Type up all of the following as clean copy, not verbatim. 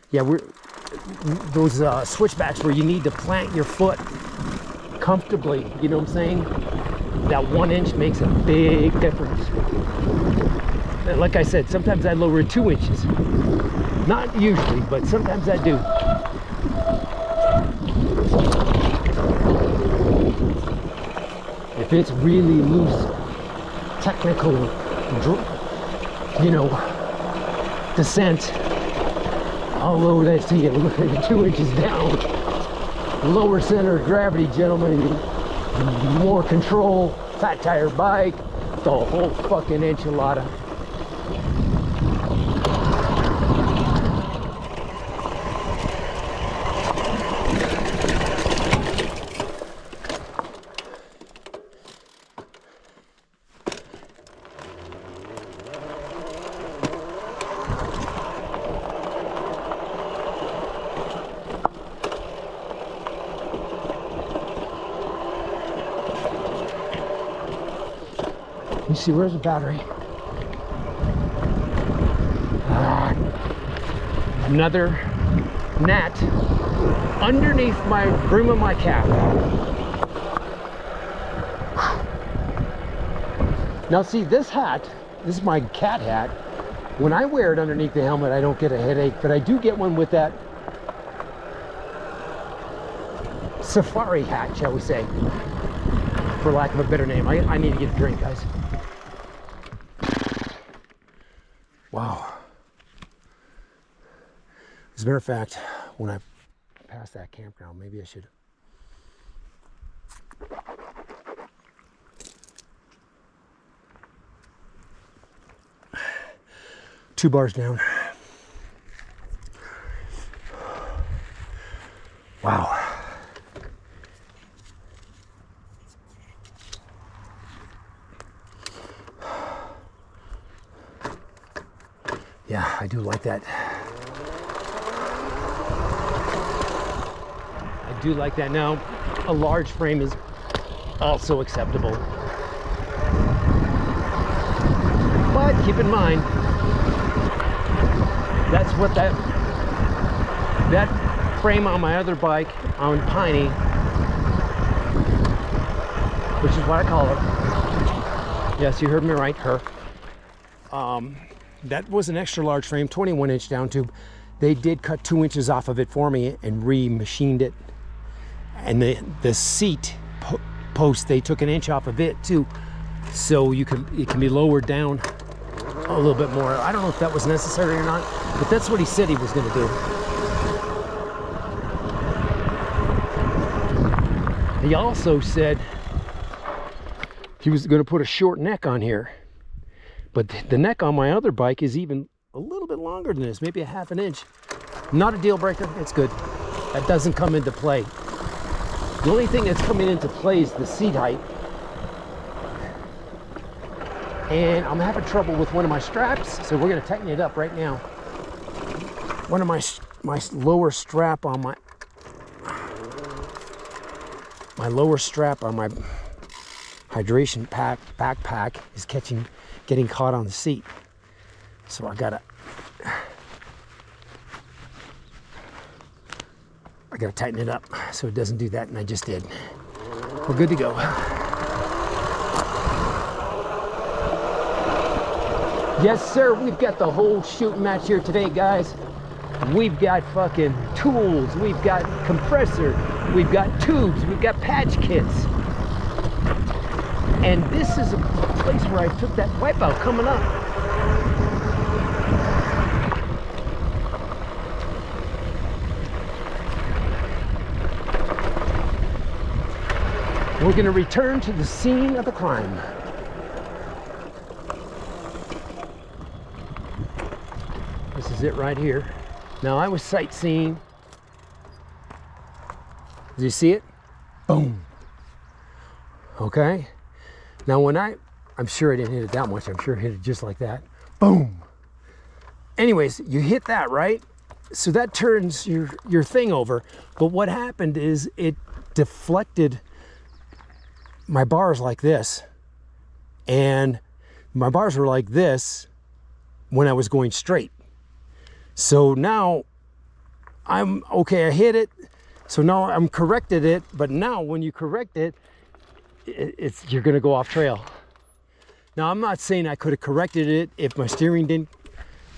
Yeah, those switchbacks where you need to plant your foot comfortably, you know what I'm saying? That 1 inch makes a big difference. And like I said, sometimes I lower it 2 inches. Not usually, but sometimes I do. If it's really loose, technical, you know, descent, I'll lower that to you 2 inches down. Lower center of gravity, gentlemen. More control, fat tire bike, the whole fucking enchilada. You see, where's the battery? Another gnat underneath my brim of my cap. Now see, this hat, this is my cat hat. When I wear it underneath the helmet, I don't get a headache, but I do get one with that safari hat, shall we say, for lack of a better name. I need to get a drink, guys. Wow. As a matter of fact, when I pass that campground, maybe I should. Two bars down. Wow. Yeah, I do like that. I do like that. Now, a large frame is also acceptable. But keep in mind, that's what that frame on my other bike on Piney, which is what I call her. Yes, you heard me right, her. That was an extra large frame, 21-inch down tube. They did cut 2 inches off of it for me and re-machined it. And the seat post, they took 1 inch off of it too, so it can be lowered down a little bit more. I don't know if that was necessary or not, but that's what he said he was going to do. He also said he was going to put a short neck on here, but the neck on my other bike is even a little bit longer than this, maybe a ½ an inch. Not a deal breaker, it's good. That doesn't come into play. The only thing that's coming into play is the seat height. And I'm having trouble with one of my straps, so we're gonna tighten it up right now. One of my lower strap on my lower strap on my hydration backpack is getting caught on the seat. So I gotta tighten it up so it doesn't do that, and I just did. We're good to go. Yes, sir, we've got the whole shooting match here today, guys. We've got fucking tools, we've got compressor, we've got tubes, we've got patch kits. And this is a place where I took that wipeout coming up. We're gonna return to the scene of the crime. This is it right here. Now I was sightseeing. Did you see it? Boom. Okay. Now when I'm sure I didn't hit it that much. I'm sure I hit it just like that. Boom. Anyways, you hit that, right? So that turns your thing over. But what happened is it deflected my bars like this. And my bars were like this when I was going straight. So now I'm okay, I hit it, so now I'm corrected it, but now when you correct it, you're gonna go off trail. Now I'm not saying I could have corrected it if my steering didn't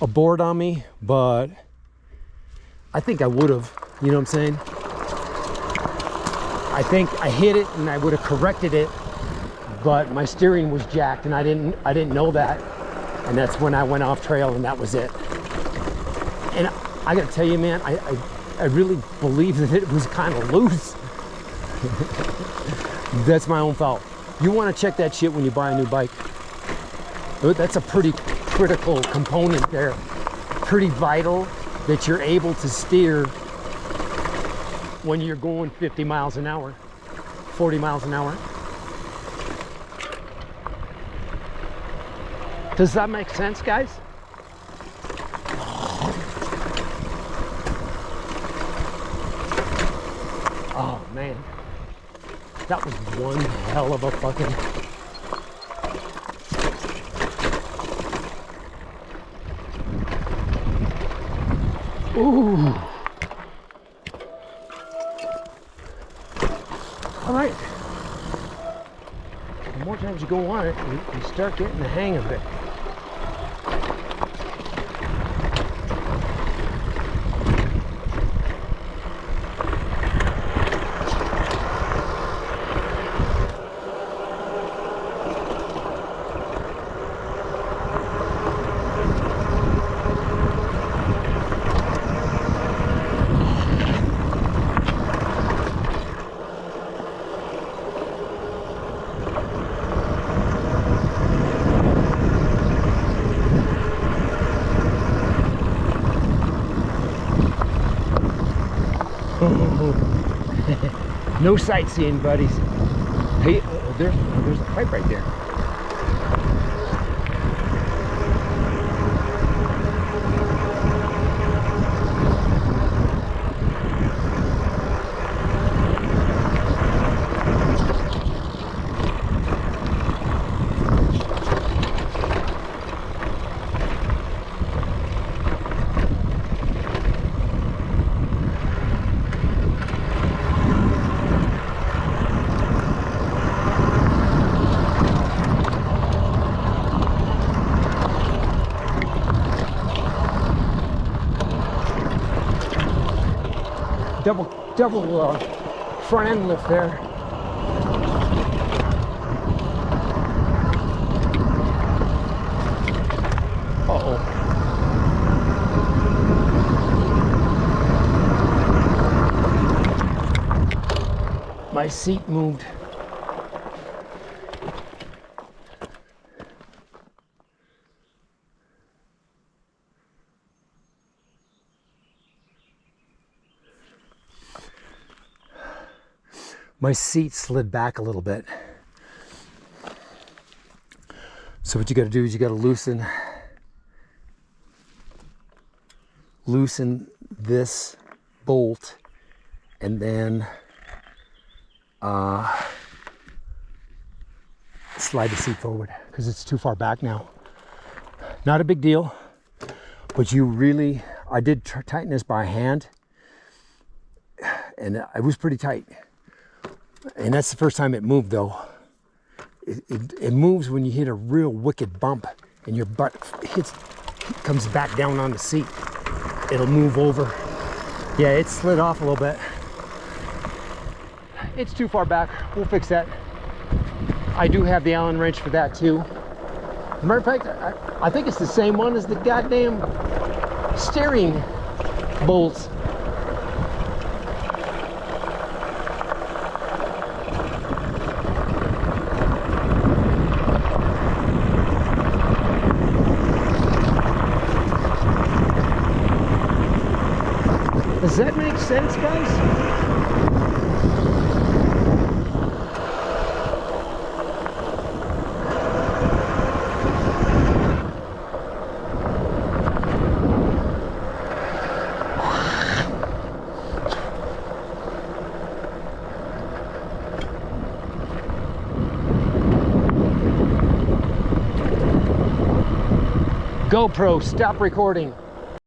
abort on me, but I think I would have, you know what I'm saying? I think I hit it and I would have corrected it, but my steering was jacked and I didn't know that. And that's when I went off trail, and that was it. And I gotta tell you, man, I really believe that it was kind of loose. That's my own fault. You want to check that shit when you buy a new bike. That's a pretty critical component there. Pretty vital that you're able to steer when you're going 50 miles an hour, 40 miles an hour. Does that make sense, guys? Oh man, that was one hell of a fucking... Ooh. All right. The more times you go on it, you start getting the hang of it. No sightseeing, buddies. Hey, there's a pipe right there. Double front end lift there. Uh-oh. My seat moved. My seat slid back a little bit. So what you got to do is you got to loosen this bolt, and then slide the seat forward because it's too far back now. Not a big deal, but I did tighten this by hand, and it was pretty tight. And that's the first time it moved, though. It moves when you hit a real wicked bump and your butt comes back down on the seat. It'll move over. Yeah, it slid off a little bit. It's too far back. We'll fix that. I do have the Allen wrench for that too. Matter of fact, I think it's the same one as the goddamn steering bolts. Does that make sense, guys? GoPro, stop recording.